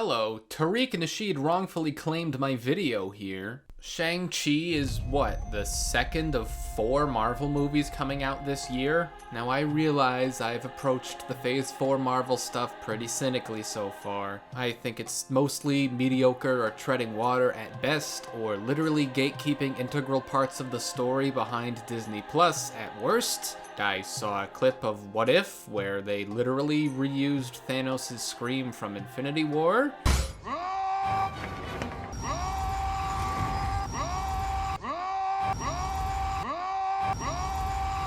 Hello, Tariq Nasheed wrongfully claimed my video here. Shang-Chi is what, the second of 4 Marvel movies coming out this year? Now I realize I've approached the Phase 4 Marvel stuff pretty cynically so far. I think it's mostly mediocre or treading water at best, or literally gatekeeping integral parts of the story behind Disney Plus at worst. I saw a clip of What If, where they literally reused Thanos' scream from Infinity War.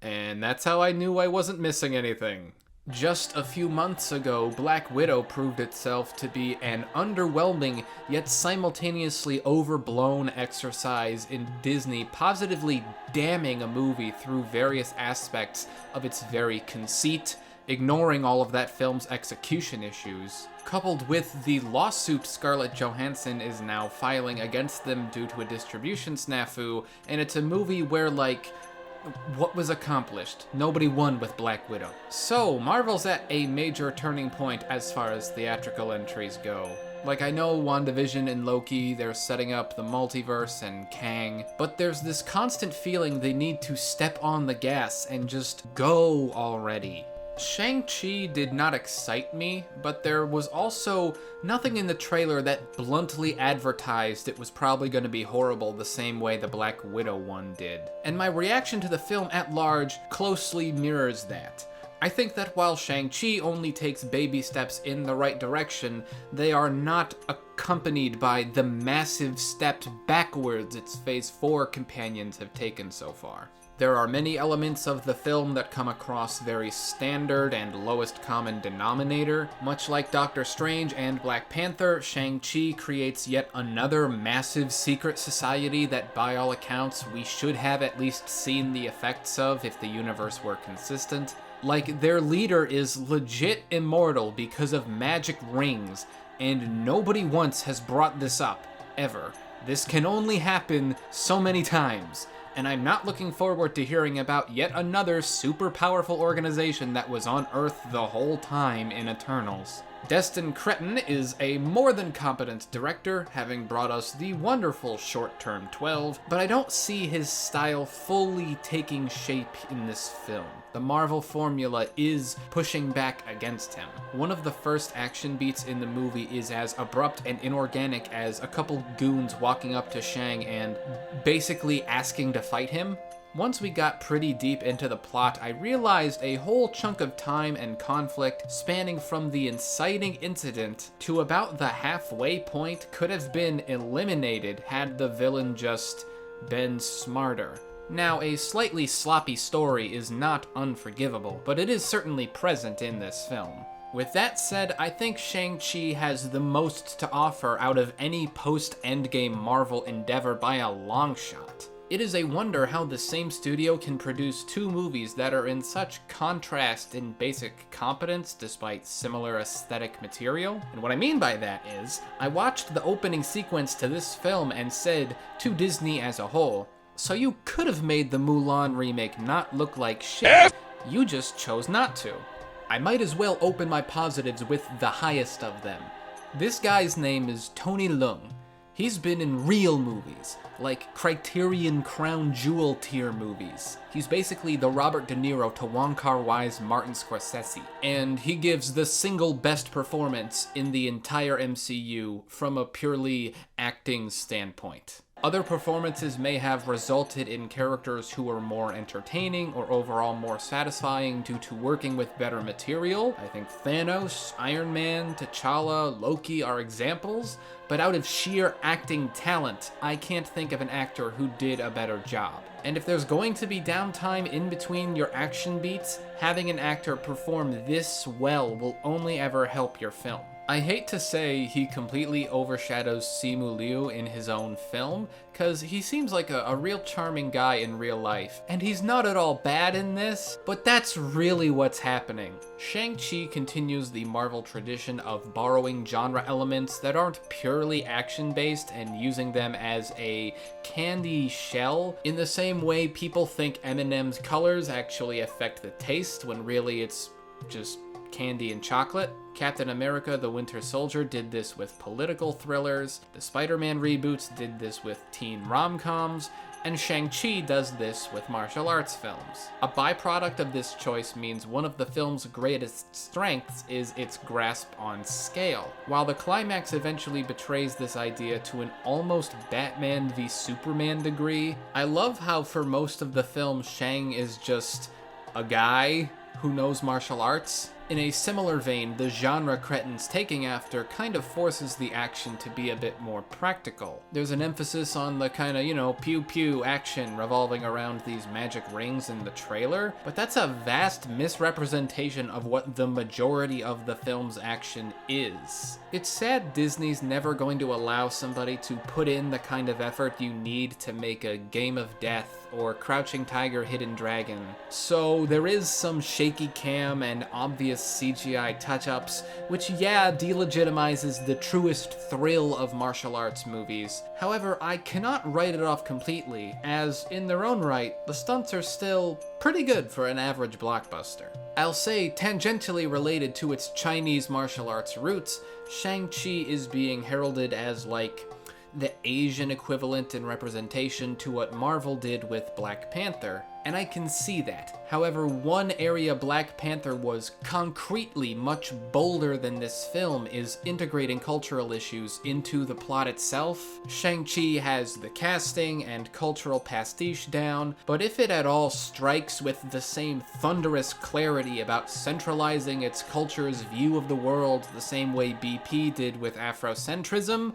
And that's how I knew I wasn't missing anything. Just a few months ago, Black Widow proved itself to be an underwhelming yet simultaneously overblown exercise in Disney positively damning a movie through various aspects of its very conceit, ignoring all of that film's execution issues, coupled with the lawsuit Scarlett Johansson is now filing against them due to a distribution snafu, and it's a movie where, what was accomplished? Nobody won with Black Widow. So, Marvel's at a major turning point as far as theatrical entries go. I know WandaVision and Loki, they're setting up the multiverse and Kang, but there's this constant feeling they need to step on the gas and just go already. Shang-Chi did not excite me, but there was also nothing in the trailer that bluntly advertised it was probably going to be horrible the same way the Black Widow one did. And my reaction to the film at large closely mirrors that. I think that while Shang-Chi only takes baby steps in the right direction, they are not accompanied by the massive steps backwards its Phase 4 companions have taken so far. There are many elements of the film that come across very standard and lowest common denominator. Much like Doctor Strange and Black Panther, Shang-Chi creates yet another massive secret society that by all accounts we should have at least seen the effects of if the universe were consistent. Their leader is legit immortal because of magic rings, and nobody once has brought this up, ever. This can only happen so many times. And I'm not looking forward to hearing about yet another super powerful organization that was on Earth the whole time in Eternals. Destin Cretton is a more than competent director, having brought us the wonderful short-term 12, but I don't see his style fully taking shape in this film. The Marvel formula is pushing back against him. One of the first action beats in the movie is as abrupt and inorganic as a couple goons walking up to Shang and basically asking to fight him. Once we got pretty deep into the plot, I realized a whole chunk of time and conflict spanning from the inciting incident to about the halfway point could have been eliminated had the villain just been smarter. Now, a slightly sloppy story is not unforgivable, but it is certainly present in this film. With that said, I think Shang-Chi has the most to offer out of any post-Endgame Marvel endeavor by a long shot. It is a wonder how the same studio can produce 2 movies that are in such contrast in basic competence despite similar aesthetic material. And what I mean by that is, I watched the opening sequence to this film and said, to Disney as a whole, so you could have made the Mulan remake not look like shit, you just chose not to. I might as well open my positives with the highest of them. This guy's name is Tony Leung. He's been in real movies, like Criterion Crown Jewel tier movies. He's basically the Robert De Niro to Wong Kar-wai's Martin Scorsese, and he gives the single best performance in the entire MCU from a purely acting standpoint. Other performances may have resulted in characters who were more entertaining or overall more satisfying due to working with better material. I think Thanos, Iron Man, T'Challa, Loki are examples, but out of sheer acting talent, I can't think of an actor who did a better job. And if there's going to be downtime in between your action beats, having an actor perform this well will only ever help your film. I hate to say he completely overshadows Simu Liu in his own film, cause he seems like a real charming guy in real life, and he's not at all bad in this, but that's really what's happening. Shang-Chi continues the Marvel tradition of borrowing genre elements that aren't purely action-based and using them as a candy shell, in the same way people think M&M's colors actually affect the taste, when really it's just candy and chocolate. Captain America: The Winter Soldier did this with political thrillers. The Spider-Man reboots did this with teen rom-coms. And Shang-Chi does this with martial arts films. A byproduct of this choice means one of the film's greatest strengths is its grasp on scale. While the climax eventually betrays this idea to an almost Batman v Superman degree, I love how for most of the film Shang is just a guy who knows martial arts. In a similar vein, the genre Cretin's taking after kind of forces the action to be a bit more practical. There's an emphasis on the kind of, pew-pew action revolving around these magic rings in the trailer, but that's a vast misrepresentation of what the majority of the film's action is. It's sad Disney's never going to allow somebody to put in the kind of effort you need to make a Game of Death or Crouching Tiger, Hidden Dragon. So there is some shaky cam and obvious CGI touch-ups, which delegitimizes the truest thrill of martial arts movies. However, I cannot write it off completely, as in their own right, the stunts are still pretty good for an average blockbuster. I'll say, tangentially related to its Chinese martial arts roots, Shang-Chi is being heralded as the Asian equivalent in representation to what Marvel did with Black Panther, and I can see that. However, one area Black Panther was concretely much bolder than this film is integrating cultural issues into the plot itself. Shang-Chi has the casting and cultural pastiche down, but if it at all strikes with the same thunderous clarity about centralizing its culture's view of the world the same way BP did with Afrocentrism,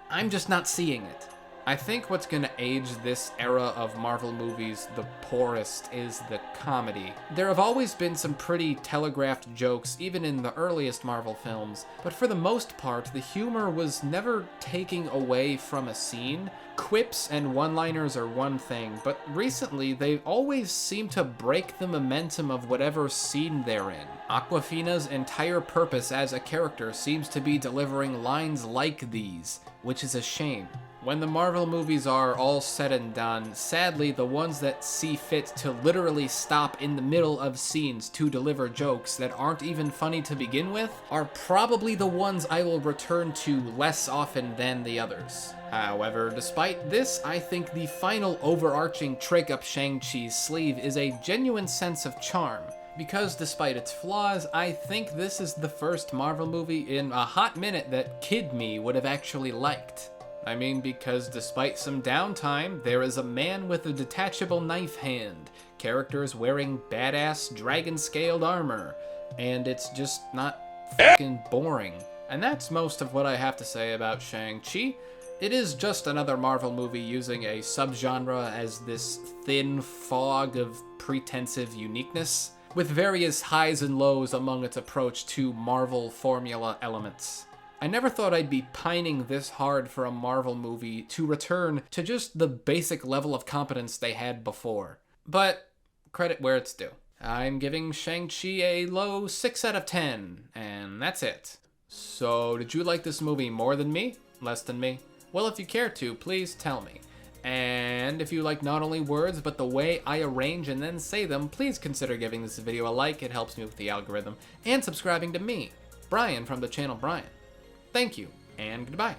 I'm just not seeing it. I think what's gonna age this era of Marvel movies the poorest is the comedy. There have always been some pretty telegraphed jokes, even in the earliest Marvel films, but for the most part, the humor was never taking away from a scene. Quips and one-liners are one thing, but recently they always seem to break the momentum of whatever scene they're in. Awkwafina's entire purpose as a character seems to be delivering lines like these, which is a shame. When the Marvel movies are all said and done, sadly, the ones that see fit to literally stop in the middle of scenes to deliver jokes that aren't even funny to begin with are probably the ones I will return to less often than the others. However, despite this, I think the final overarching trick up Shang-Chi's sleeve is a genuine sense of charm. Because despite its flaws, I think this is the first Marvel movie in a hot minute that kid me would have actually liked. I mean, because despite some downtime, there is a man with a detachable knife hand, characters wearing badass dragon-scaled armor, and it's just not fucking boring. And that's most of what I have to say about Shang-Chi. It is just another Marvel movie using a subgenre as this thin fog of pretensive uniqueness, with various highs and lows among its approach to Marvel formula elements. I never thought I'd be pining this hard for a Marvel movie to return to just the basic level of competence they had before. But credit where it's due. I'm giving Shang-Chi a low 6 out of 10, and that's it. So, did you like this movie more than me? Less than me? Well, if you care to, please tell me. And if you like not only words, but the way I arrange and then say them, please consider giving this video a like. It helps me with the algorithm. And subscribing to me, Brian from the channel Brian. Thank you, and goodbye.